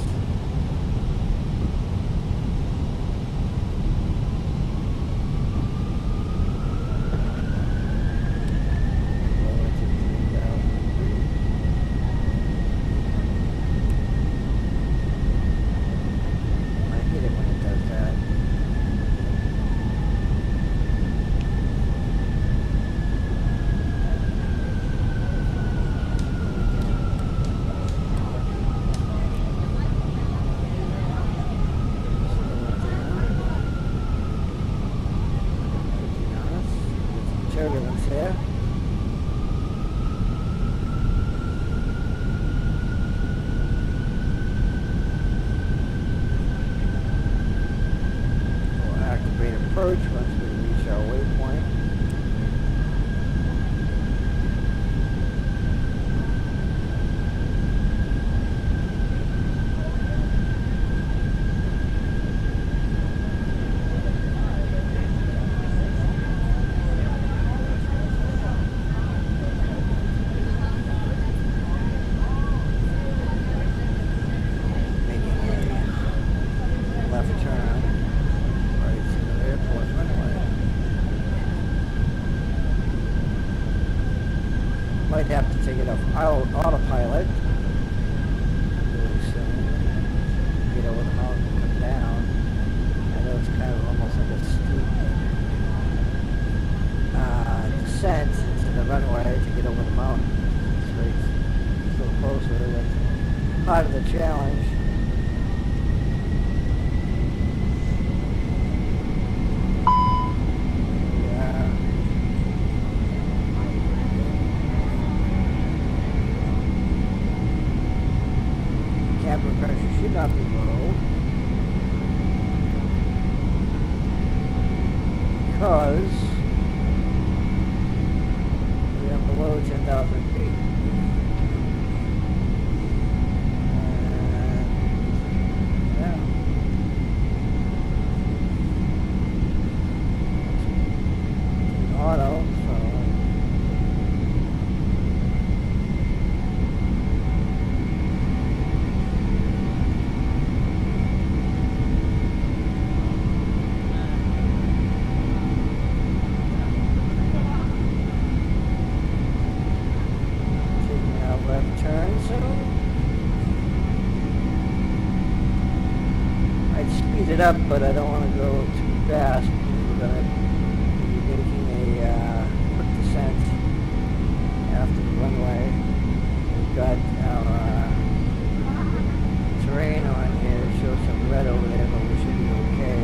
Turbulence there. We'll activate approach once we reach our waypoint. Might have to take it off autopilot really soon. Get over the mountain and come down. I know it's kind of almost like a steep descent to the runway to get over the mountain. It's so close with it. That's part of the challenge. Cabin pressure should not be low because we are below 10,000 feet. Yeah. Auto, so left turn zone. I'd speed it up, but I don't want to go too fast because we're going to be making a quick descent after the runway. We've got our terrain on here. It shows some red over there, but we should be okay.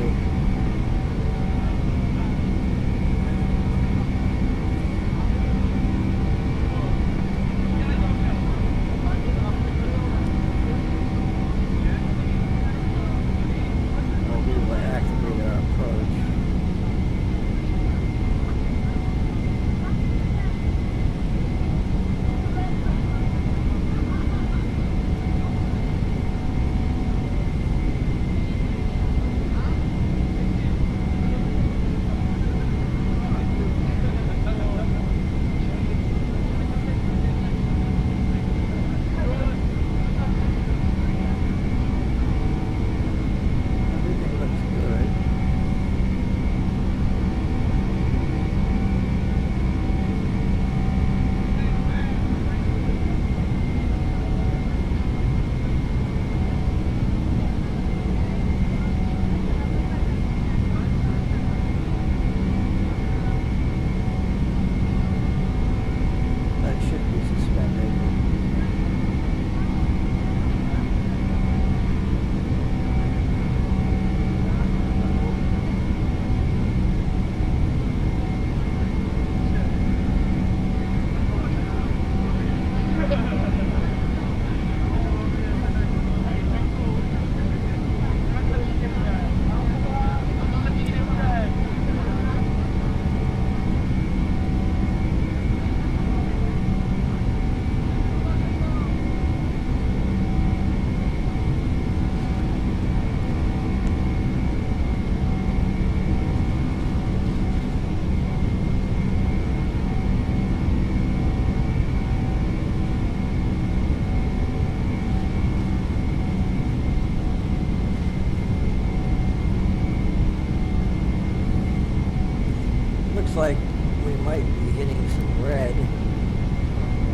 like we might be hitting some red,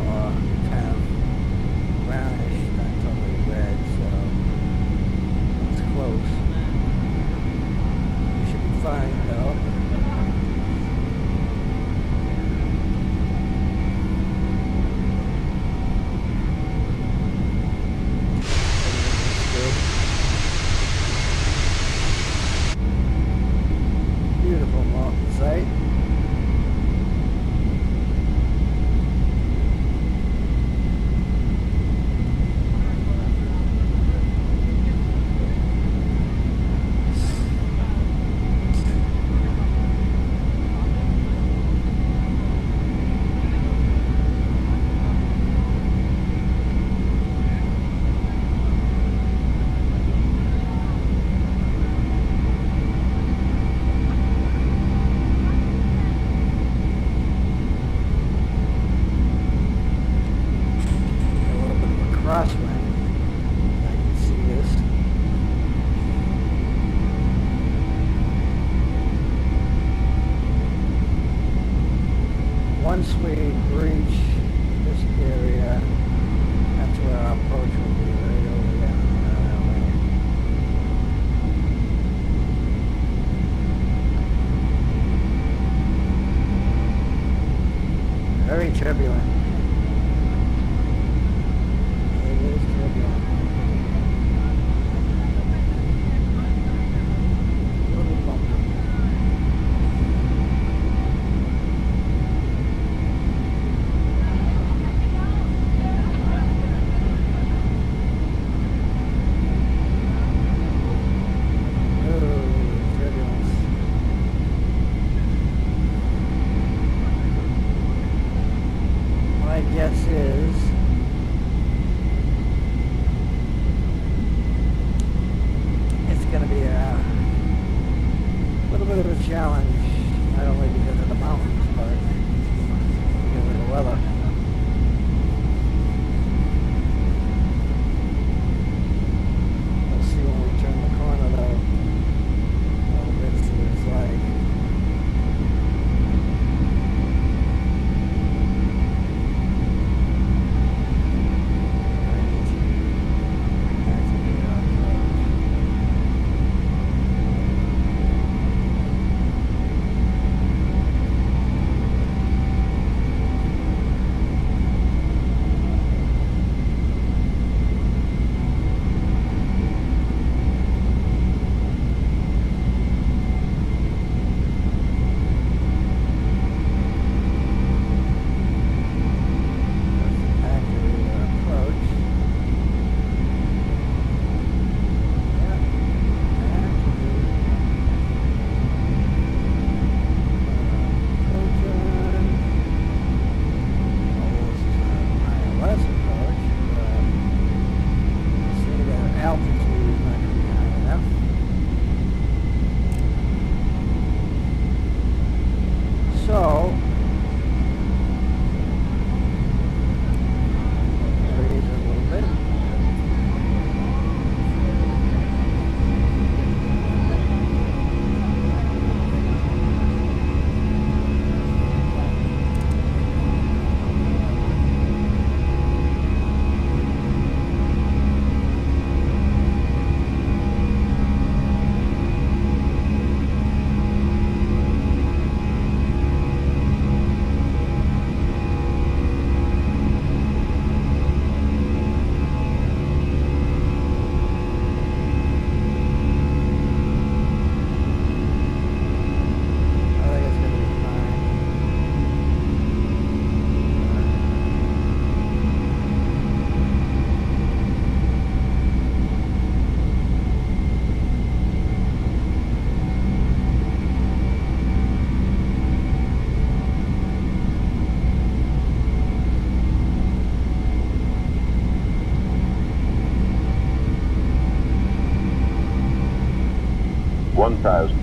or kind of brownish, not totally red, so it's close. We should be fine though. Beautiful mountain site. Crosswind. I can see this. Once we reach this area, that's where our approach will be, right over there. Very turbulent. My guess is it's going to be a little bit of a challenge, not only because of the mountains, but because of the weather. We'll see when we turn the corner though. A little bit, see what it's like. So, raise it a little bit. $1,000.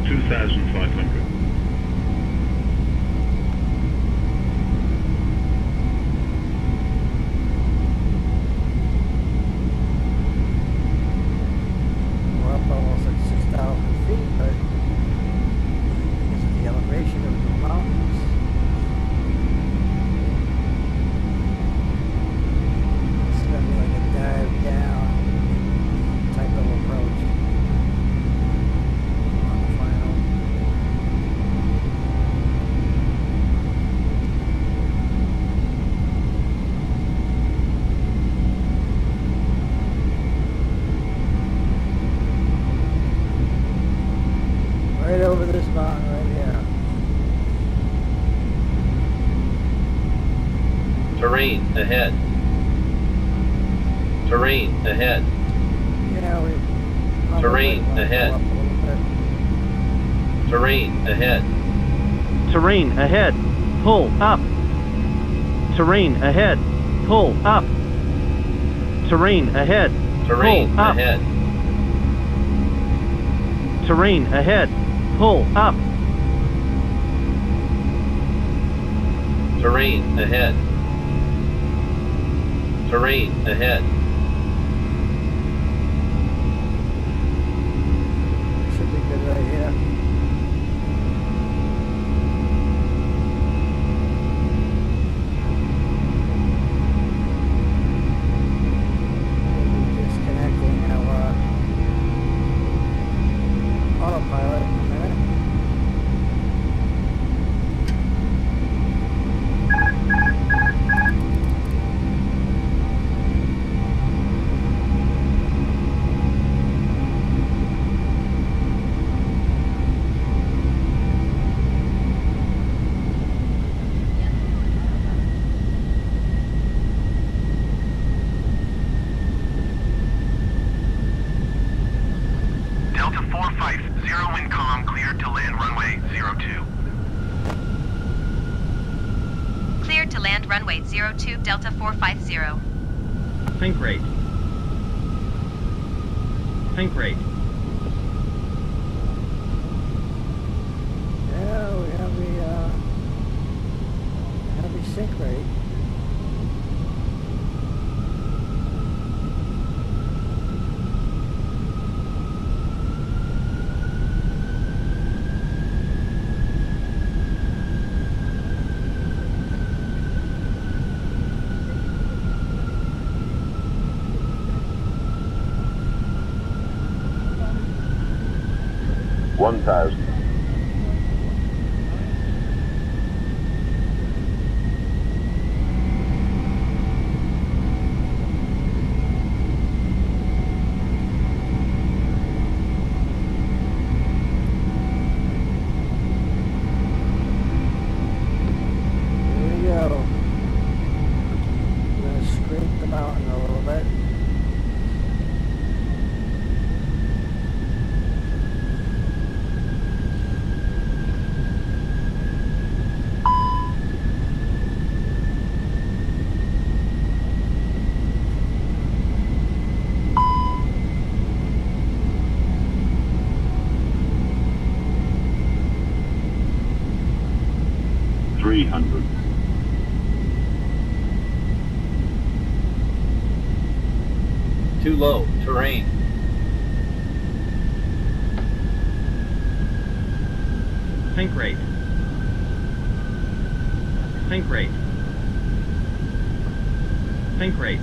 2,500. We're up almost at 6,000 feet, but because of the elevation of the mountains, it's going to be like a dive down type of approach on the final. Right over this mountain right here. Terrain ahead. Terrain ahead. Yeah, we probably Terrain want to ahead. go up a little bit. Terrain ahead. Terrain ahead. Pull up. Terrain ahead. Pull up. Terrain ahead. Terrain Pull up. ahead. Terrain ahead. Pull up. Terrain ahead. Terrain ahead. Should be good right here. We'll be disconnecting our autopilot in a minute. Delta 450 in comm, cleared to land runway 02. Cleared to land runway 02 Delta 450. Think rate. Think rate. Yeah, we have the sync rate. One 1,000. Here we go. I'm gonna scrape the mountain a little bit. Too low. Terrain. Think rate. Think rate. Think rate.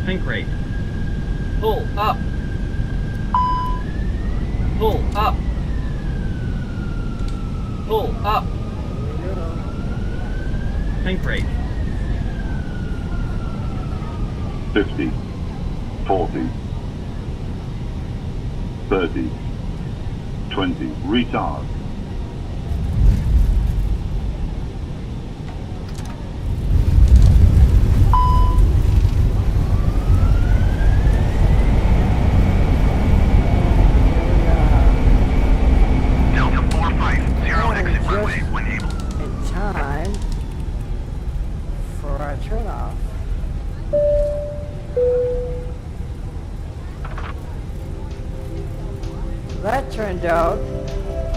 Think rate. Pull up. Pull up. Pull up. Here we go. Think rate. 50, 40, 30, 20, retard. Delta 450, exit runway when able. In time for our turnoff. that turned out.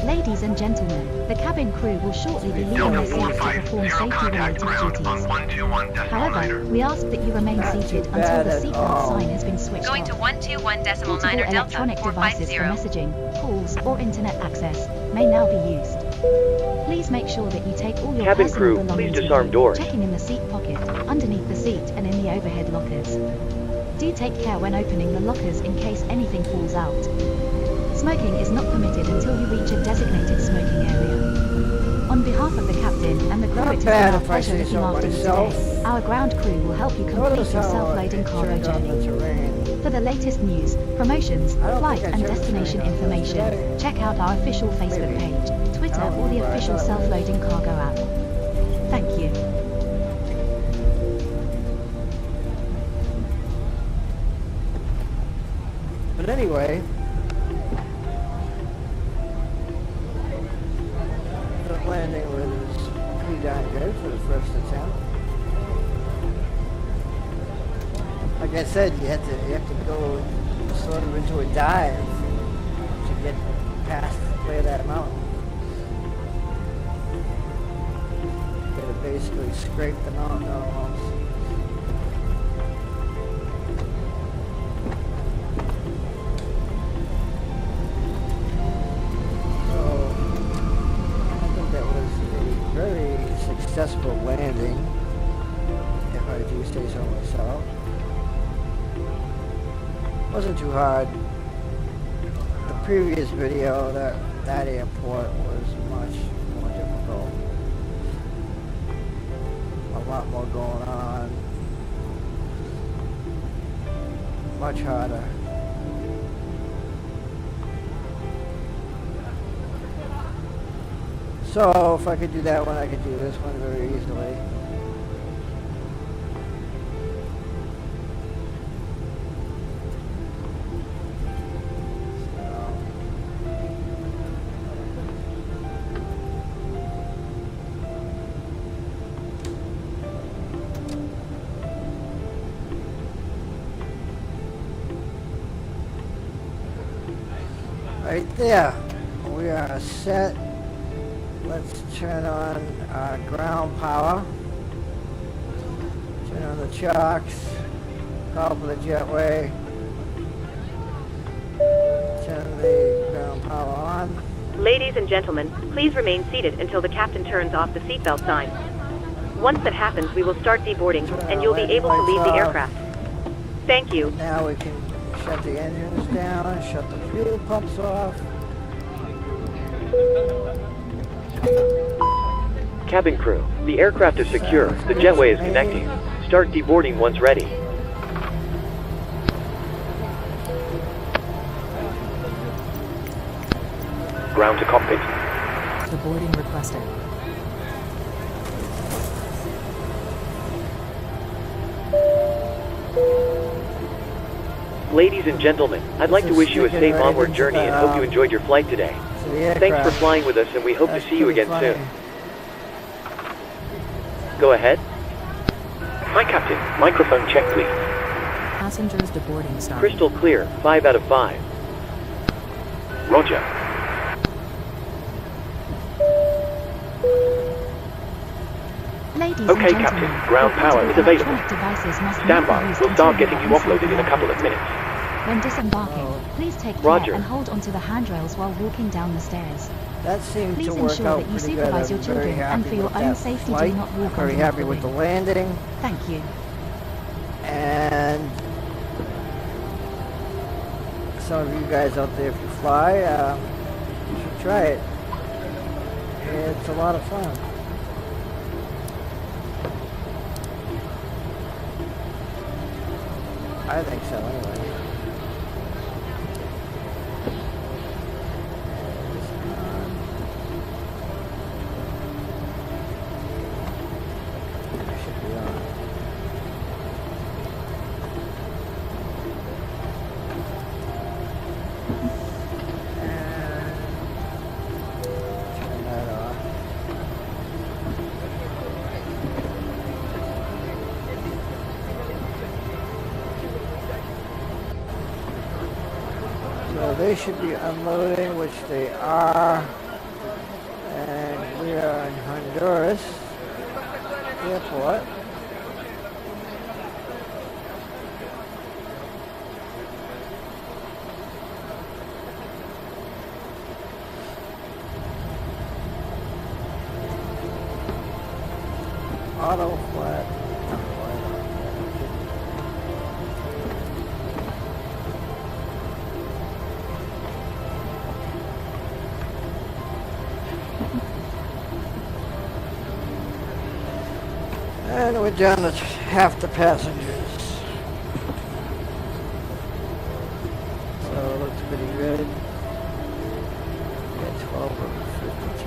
Ladies and gentlemen, the cabin crew will shortly be leaving Delta the seats to 450, perform contact safety-related ground on duties. 121 decimal However, niner. we ask that you remain Not too seated until bad the at seatbelt all. sign has been switched Going off. to 121.9 Portable Delta electronic devices for 450. messaging, calls, or internet access may now be used. Please make sure that you take all your Cabin personal crew, belongings please with disarm you, doors. checking in the seat pocket, underneath the seat, and in the overhead lockers. Do take care when opening the lockers in case anything falls out. Smoking is not permitted until you reach a designated smoking area. On behalf of the captain and the crew, Not it has bad been our if I pleasure say looking so after you myself. today. Our ground crew will help you complete Notice your how self-loading it cargo turned on the journey. terrain. For the latest news, promotions, I don't flight think I and turned the destination terrain on, information, did I? check out our official Facebook Maybe. page, Twitter, I don't or the remember. I official thought it was. self-loading cargo app. Thank you. But anyway, the landing was pretty darn good for the first attempt. Like I said, you have to go sort of into a dive to get past clear that mountain. You gotta basically scrape the mountain almost. So I think that was a very successful landing, if I do say so myself. Wasn't too hard. The previous video, that airport was much more difficult. A lot more going on. Much harder. So if I could do that one, I could do this one very easily. Right there, we are set. Let's turn on our ground power. Turn on the chocks. Call for the jetway. Turn the ground power on. Ladies and gentlemen, please remain seated until the captain turns off the seatbelt sign. Once that happens, we will start deboarding, and you'll be able to leave the aircraft. Thank you. Now we can shut the engines down, shut the fuel pumps off. Cabin crew, the aircraft is secure. The jetway is connecting. Start deboarding once ready. Ground to cockpit. The boarding requested. Ladies and gentlemen, I'd like to wish you a safe onward journey and hope you enjoyed your flight today. To the aircraft. Thanks for flying with us and we hope to That's see you pretty again funny. soon. Go ahead. Hi Captain, microphone check please. Passengers deboarding started. Crystal clear, 5 out of 5. Roger. Ladies Okay, and Captain. gentlemen, Ground your power is available. electronic devices must Stand not be by, used we'll until start you getting are you offloaded in a inside couple the of minutes. When disembarking, Oh. please take Roger. care and hold onto the handrails while walking down the stairs. That seemed Please to work ensure out that you pretty good. supervise your I'm very children, and happy for your with own that safety, flight. do not walk Very onto happy the with the wing. landing. Thank you. And some of you guys out there, if you fly, you should try it. It's a lot of fun. I think so, anyway. It should be on. Turn that off. they should be unloading, which they are. And we are in Honduras airport. Auto flat. And we're down to half the passengers. So it looks pretty good. We got 12 of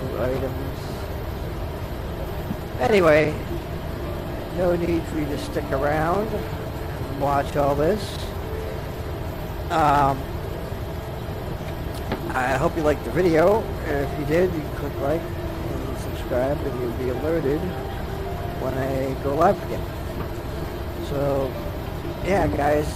52 items. Anyway, no need for you to stick around and watch all this. I hope you liked the video. If you did, you can click like and subscribe and you'll be alerted when I go live again. So, yeah guys,